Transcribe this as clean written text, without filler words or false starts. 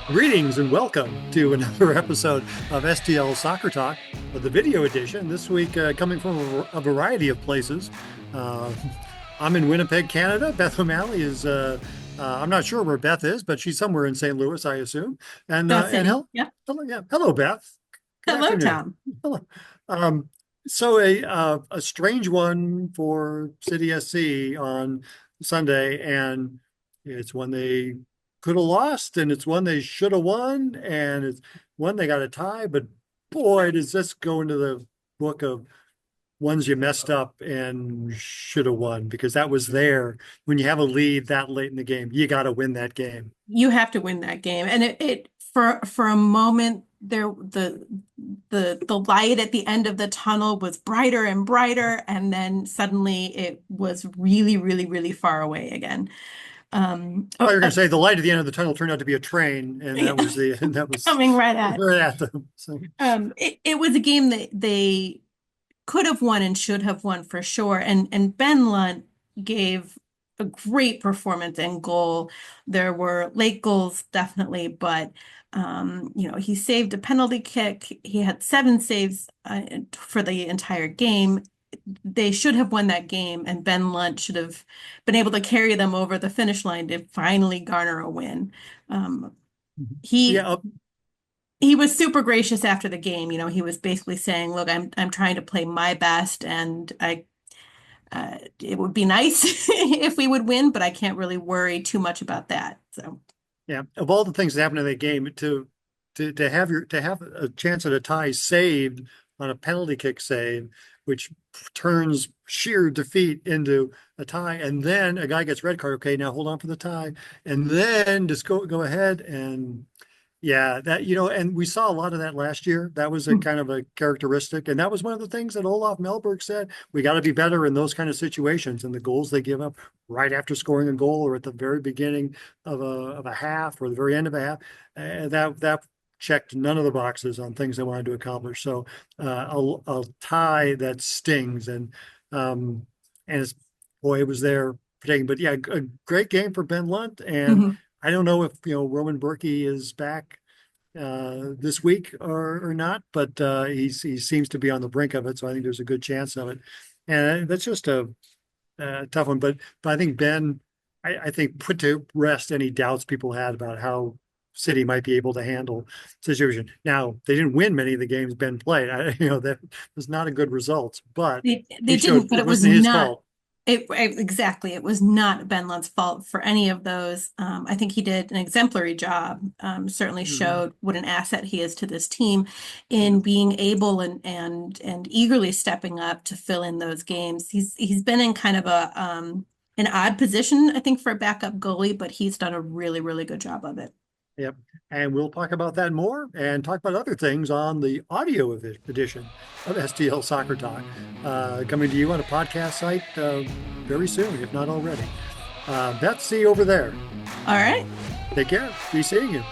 Greetings and welcome to another episode of STL Soccer Talk, the video edition. This week, coming from a variety of places. Uh, I'm in Winnipeg, Canada. Beth O'Malley is, I'm not sure where Beth is, but she's somewhere in St. Louis, I assume. That And city. Yeah. hello, Beth. Good Hello, afternoon. Tom. Hello. Um, so a strange one for City SC on Sunday, and it's one they could have lost, and it's one they should have won, and it's one they got a tie. But boy, does this go into the book of ones you messed up and should have won, because that was there. When you have a lead that late in the game, you got to win that game. You have to win that game. And it for a moment there the light at the end of the tunnel was brighter and brighter, and then suddenly it was really, really, really far away again. Oh, Oh, you're going to say the light at the end of the tunnel turned out to be a train, and that was the and that was coming right at. right at them. So It was a game that they could have won and should have won for sure. And Ben Lundt gave a great performance and goal. There were late goals, definitely, but he saved a penalty kick. He had 7 saves for the entire game. They should have won that game, and Ben Lundt should have been able to carry them over the finish line to finally garner a win. He yeah, he was super gracious after the game. He was basically saying, "Look, I'm trying to play my best, and it would be nice if we would win, but I can't really worry too much about that." So, yeah. Of all the things that happened in that game, to have a chance at a tie saved on a penalty kick save, which turns sheer defeat into a tie, and then a guy gets red card. Okay, now hold on for the tie, and then just go ahead and yeah, and we saw a lot of that last year. That was a kind of a characteristic, and that was one of the things that Olaf Melberg said. We got to be better in those kind of situations, and the goals they give up right after scoring a goal, or at the very beginning of a half, or the very end of a half, that checked none of the boxes on things they wanted to accomplish. So a tie that stings, and it's, boy, it was there protecting. But yeah, a great game for Ben Lundt, and mhm. I don't know if Roman Berkey is back this week or not, but he seems to be on the brink of it. So I think there's a good chance of it, and that's just a tough one. But I think Ben, I think put to rest any doubts people had about how City might be able to handle situation. Now they didn't win many of the games Ben played. That was not a good result, but They he showed didn't, but it it was wasn't his not. fault. Exactly. It was not Ben Lundt's fault for any of those. I think he did an exemplary job. Certainly Mhm. showed what an asset he is to this team in Yeah. being able and eagerly stepping up to fill in those games. He's been in kind of a an odd position, I think, for a backup goalie, but he's done a really, really good job of it. Yep. And we'll talk about that more and talk about other things on the audio edition of STL Soccer Talk, coming to you on a podcast site very soon, if not already. Beth, see you over there. All right. Take care. Be seeing you.